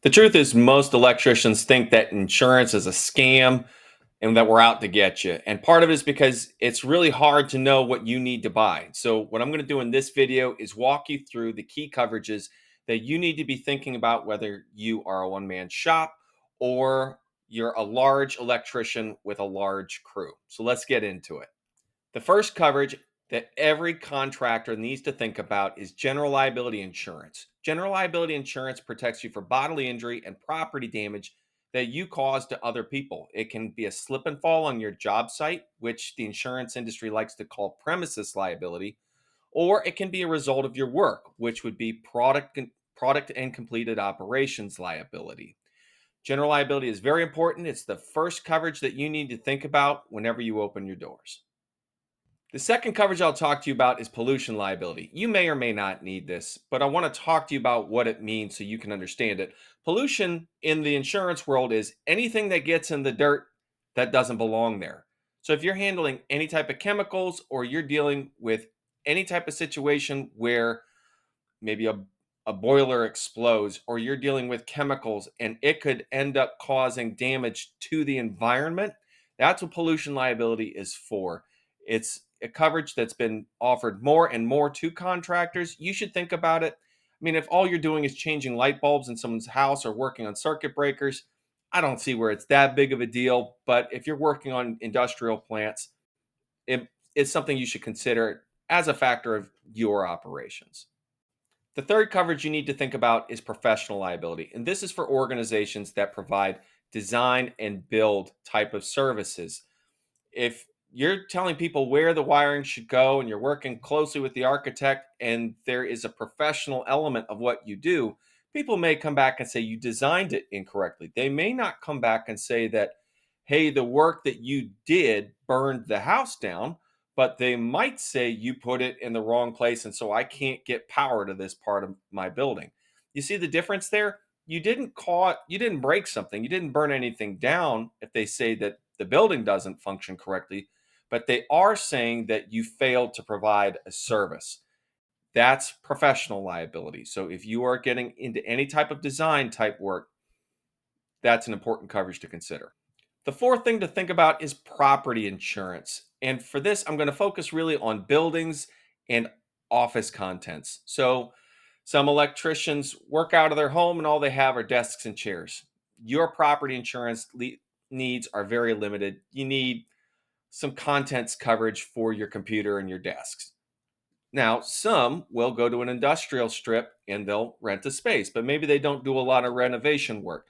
The truth is, most electricians think that insurance is a scam and that we're out to get you. And part of it is because it's really hard to know what you need to buy. So, what I'm going to do in this video is walk you through the key coverages that you need to be thinking about, whether you are a one man shop or you're a large electrician with a large crew. So, let's get into it. The first coverage that every contractor needs to think about is general liability insurance. General liability insurance protects you for bodily injury and property damage that you cause to other people. It can be a slip and fall on your job site, which the insurance industry likes to call premises liability, or it can be a result of your work, which would be product and completed operations liability. General liability is very important. It's the first coverage that you need to think about whenever you open your doors. The second coverage I'll talk to you about is pollution liability. You may or may not need this, but I want to talk to you about what it means so you can understand it. Pollution in the insurance world is anything that gets in the dirt that doesn't belong there. So if you're handling any type of chemicals or you're dealing with any type of situation where maybe a boiler explodes or you're dealing with chemicals and it could end up causing damage to the environment, that's what pollution liability is for. It's a coverage that's been offered more and more to contractors. You should think about it. I mean, if all you're doing is changing light bulbs in someone's house or working on circuit breakers, I don't see where it's that big of a deal. But if you're working on industrial plants, it's something you should consider as a factor of your operations. The third coverage you need to think about is professional liability. And this is for organizations that provide design and build type of services. If you're telling people where the wiring should go and you're working closely with the architect and there is a professional element of what you do, people may come back and say you designed it incorrectly. They may not come back and say that, hey, the work that you did burned the house down, but they might say you put it in the wrong place and so I can't get power to this part of my building. You see the difference there? You didn't break something, you didn't burn anything down if they say that the building doesn't function correctly, but they are saying that you failed to provide a service. That's professional liability. So if you are getting into any type of design type work, that's an important coverage to consider. The fourth thing to think about is property insurance. And for this, I'm going to focus really on buildings and office contents. So some electricians work out of their home and all they have are desks and chairs. Your property insurance needs are very limited. You need some contents coverage for your computer and your desks. Now, some will go to an industrial strip and they'll rent a space, but maybe they don't do a lot of renovation work.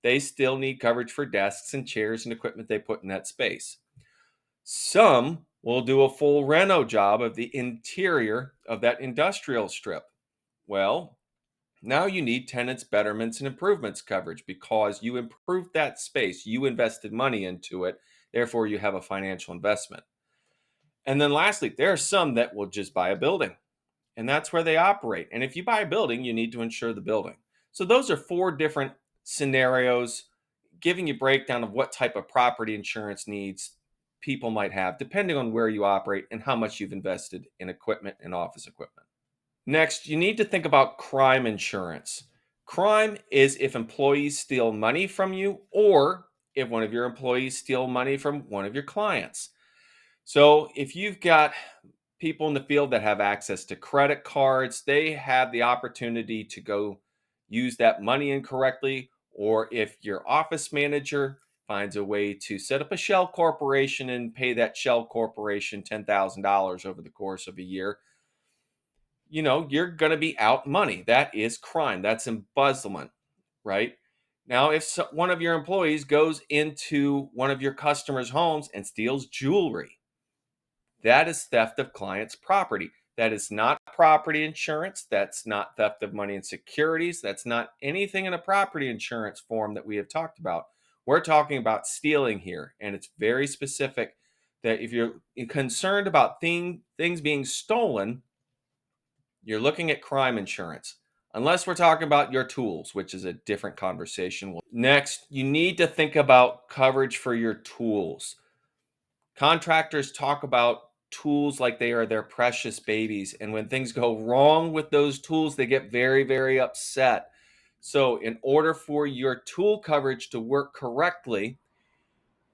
They still need coverage for desks and chairs and equipment they put in that space. Some will do a full reno job of the interior of that industrial strip. Well, now you need tenants, betterments, and improvements coverage because you improved that space. You invested money into it. Therefore, you have a financial investment. And then lastly, there are some that will just buy a building, and that's where they operate. And if you buy a building, you need to insure the building. So those are four different scenarios giving you breakdown of what type of property insurance needs people might have depending on where you operate and how much you've invested in equipment and office equipment. Next, you need to think about crime insurance. Crime is if employees steal money from you or if one of your employees steal money from one of your clients. So if you've got people in the field that have access to credit cards, they have the opportunity to go use that money incorrectly. Or if your office manager finds a way to set up a shell corporation and pay that shell corporation $10,000 over the course of a year, you're going to be out money. That is crime. That's embezzlement, right? Now, if one of your employees goes into one of your customers' homes and steals jewelry, that is theft of client's property. That is not property insurance. That's not theft of money and securities. That's not anything in a property insurance form that we have talked about. We're talking about stealing here, and it's very specific that if you're concerned about things being stolen, you're looking at crime insurance. Unless we're talking about your tools, which is a different conversation. Next, you need to think about coverage for your tools. Contractors talk about tools like they are their precious babies. And when things go wrong with those tools, they get very, very upset. So, in order for your tool coverage to work correctly,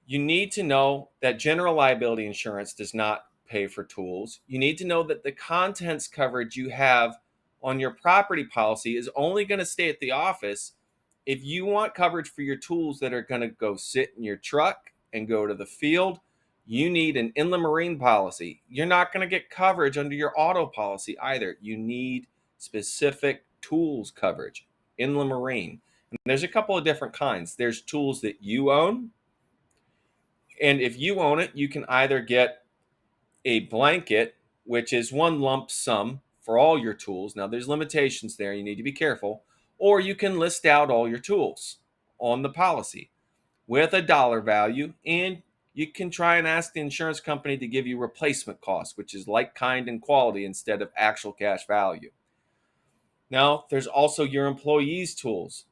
you need to know that general liability insurance does not pay for tools. You need to know that the contents coverage you have on your property policy is only going to stay at the office. If you want coverage for your tools that are going to go sit in your truck and go to the field, you need an inland marine policy. You're not going to get coverage under your auto policy either. You need specific tools coverage, inland marine. And there's a couple of different kinds. There's tools that you own, and if you own it, you can either get a blanket, which is one lump sum for all your tools. Now, there's limitations there. You need to be careful. Or you can list out all your tools on the policy with a dollar value. And you can try and ask the insurance company to give you replacement costs, which is like, kind, and quality instead of actual cash value. Now, there's also your employees' tools.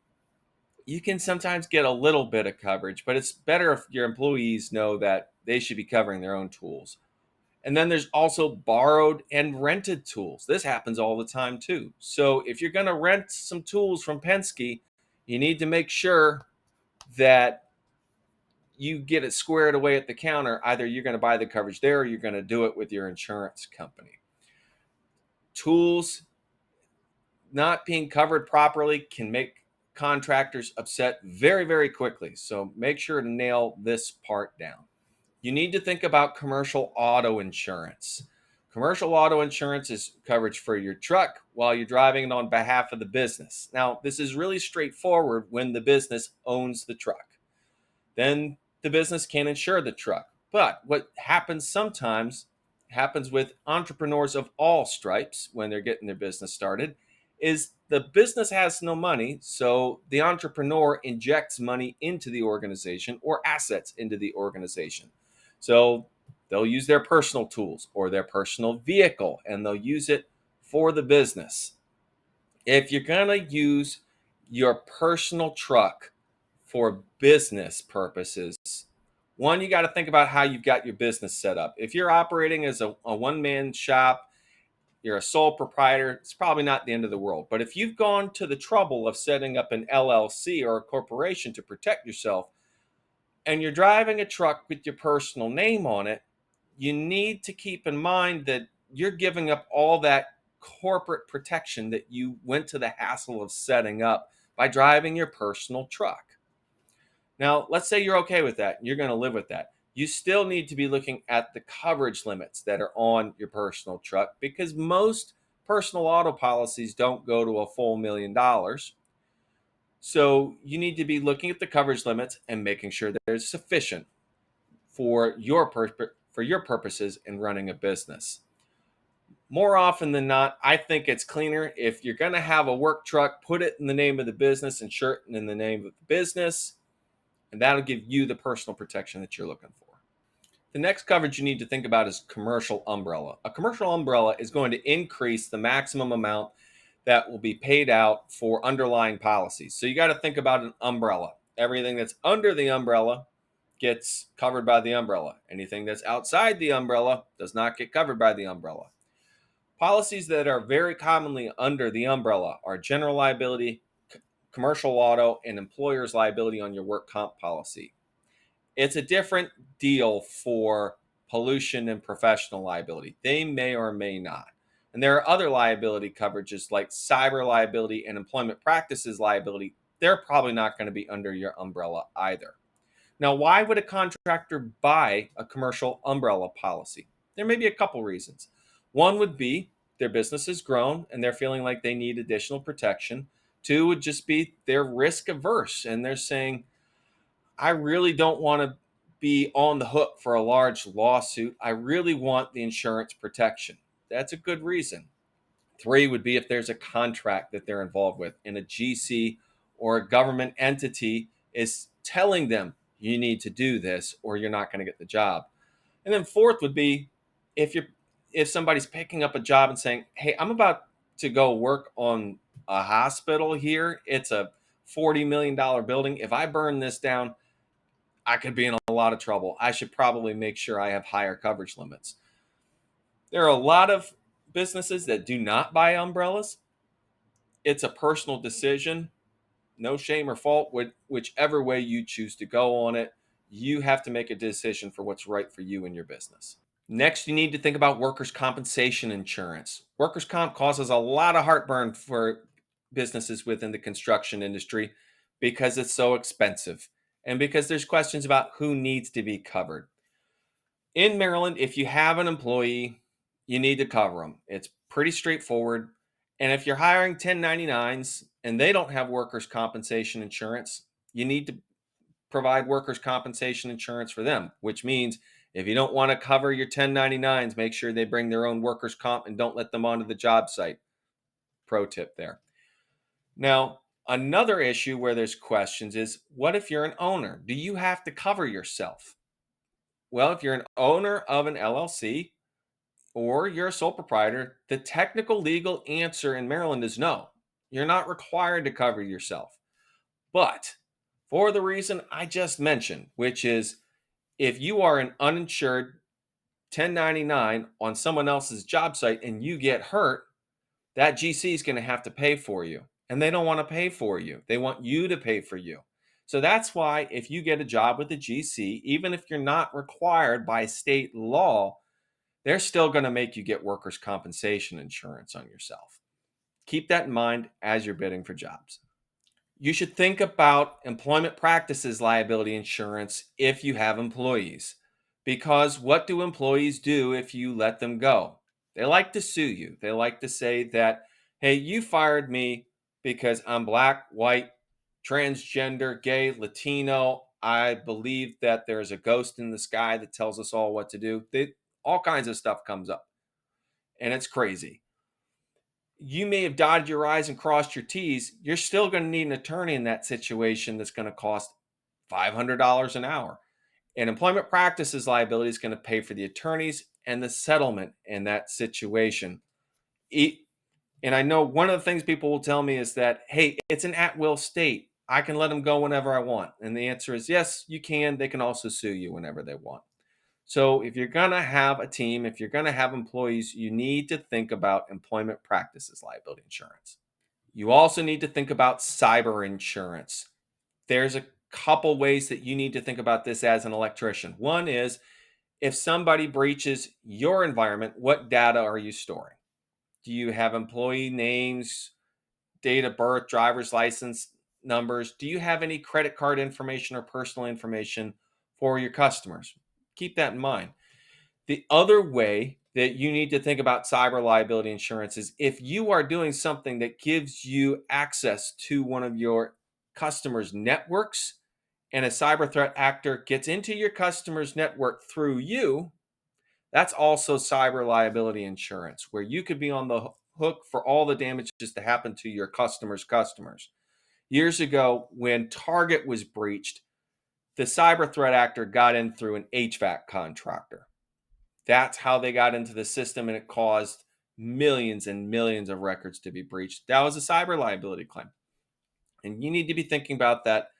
You can sometimes get a little bit of coverage, but it's better if your employees know that they should be covering their own tools. And then there's also borrowed and rented tools. This happens all the time too. So if you're going to rent some tools from Penske, you need to make sure that you get it squared away at the counter. Either you're going to buy the coverage there or you're going to do it with your insurance company. Tools not being covered properly can make contractors upset very, very quickly. So make sure to nail this part down. You need to think about commercial auto insurance. Commercial auto insurance is coverage for your truck while you're driving it on behalf of the business. Now, this is really straightforward when the business owns the truck. Then the business can insure the truck. But what happens sometimes happens with entrepreneurs of all stripes when they're getting their business started is the business has no money, so the entrepreneur injects money into the organization or assets into the organization. So they'll use their personal tools or their personal vehicle and they'll use it for the business. If you're going to use your personal truck for business purposes, one, you got to think about how you've got your business set up. If you're operating as a one-man shop, you're a sole proprietor, it's probably not the end of the world. But if you've gone to the trouble of setting up an LLC or a corporation to protect yourself, and you're driving a truck with your personal name on it, you need to keep in mind that you're giving up all that corporate protection that you went to the hassle of setting up by driving your personal truck. Now, let's say you're okay with that. You're going to live with that. You still need to be looking at the coverage limits that are on your personal truck because most personal auto policies don't go to a full $1,000,000. So you need to be looking at the coverage limits and making sure that there's sufficient for your purposes in running a business. More often than not, I think it's cleaner if you're going to have a work truck, put it in the name of the business, insure it in the name of the business, and that'll give you the personal protection that you're looking for. The next coverage you need to think about is commercial umbrella. A commercial umbrella is going to increase the maximum amount that will be paid out for underlying policies. So you got to think about an umbrella. Everything that's under the umbrella gets covered by the umbrella. Anything that's outside the umbrella does not get covered by the umbrella. Policies that are very commonly under the umbrella are general liability, commercial auto, and employer's liability on your work comp policy. It's a different deal for pollution and professional liability. They may or may not. And there are other liability coverages like cyber liability and employment practices liability. They're probably not going to be under your umbrella either. Now, why would a contractor buy a commercial umbrella policy? There may be a couple reasons. One would be their business has grown and they're feeling like they need additional protection. Two would just be they're risk averse and they're saying, I really don't want to be on the hook for a large lawsuit. I really want the insurance protection. That's a good reason. Three would be if there's a contract that they're involved with and a GC or a government entity is telling them you need to do this or you're not going to get the job. And then fourth would be if somebody's picking up a job and saying, hey, I'm about to go work on a hospital here. It's a $40 million building. If I burn this down, I could be in a lot of trouble. I should probably make sure I have higher coverage limits. There are a lot of businesses that do not buy umbrellas. It's a personal decision. No shame or fault, whichever way you choose to go on it. You have to make a decision for what's right for you and your business. Next, you need to think about workers' compensation insurance. Workers' comp causes a lot of heartburn for businesses within the construction industry because it's so expensive and because there's questions about who needs to be covered. In Maryland, if you have an employee, you need to cover them. It's pretty straightforward. And if you're hiring 1099s and they don't have workers' compensation insurance, you need to provide workers' compensation insurance for them, which means if you don't want to cover your 1099s, make sure they bring their own workers' comp and don't let them onto the job site. Pro tip there. Now, another issue where there's questions is what if you're an owner? Do you have to cover yourself? Well, if you're an owner of an LLC or you're a sole proprietor, the technical legal answer in Maryland is no. You're not required to cover yourself. But for the reason I just mentioned, which is if you are an uninsured 1099 on someone else's job site and you get hurt, that GC is going to have to pay for you. And they don't want to pay for you. They want you to pay for you. So that's why if you get a job with a GC, even if you're not required by state law, they're still going to make you get workers' compensation insurance on yourself. Keep that in mind as you're bidding for jobs. You should think about employment practices liability insurance if you have employees. Because what do employees do if you let them go? They like to sue you. They like to say that, hey, you fired me because I'm black, white, transgender, gay, Latino. I believe that there's a ghost in the sky that tells us all what to do. All kinds of stuff comes up, and it's crazy. You may have dotted your I's and crossed your T's. You're still going to need an attorney in that situation that's going to cost $500 an hour. And employment practices liability is going to pay for the attorneys and the settlement in that situation. And I know one of the things people will tell me is that, hey, it's an at-will state. I can let them go whenever I want. And the answer is yes, you can. They can also sue you whenever they want. So if you're going to have a team, if you're going to have employees, you need to think about employment practices liability insurance. You also need to think about cyber insurance. There's a couple ways that you need to think about this as an electrician. One is if somebody breaches your environment, what data are you storing? Do you have employee names, date of birth, driver's license numbers? Do you have any credit card information or personal information for your customers? Keep that in mind. The other way that you need to think about cyber liability insurance is if you are doing something that gives you access to one of your customers' networks and a cyber threat actor gets into your customer's network through you, that's also cyber liability insurance, where you could be on the hook for all the damages that happen to your customers' customers. Years ago, when Target was breached, the cyber threat actor got in through an HVAC contractor. That's how they got into the system, and it caused millions and millions of records to be breached. That was a cyber liability claim. And you need to be thinking about that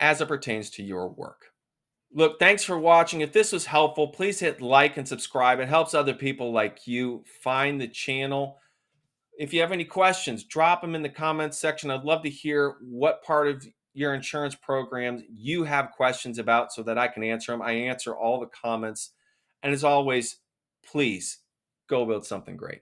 as it pertains to your work. Look, thanks for watching. If this was helpful, please hit like and subscribe. It helps other people like you find the channel. If you have any questions, drop them in the comments section. I'd love to hear what part of your insurance programs you have questions about so that I can answer them. I answer all the comments. And as always, please go build something great.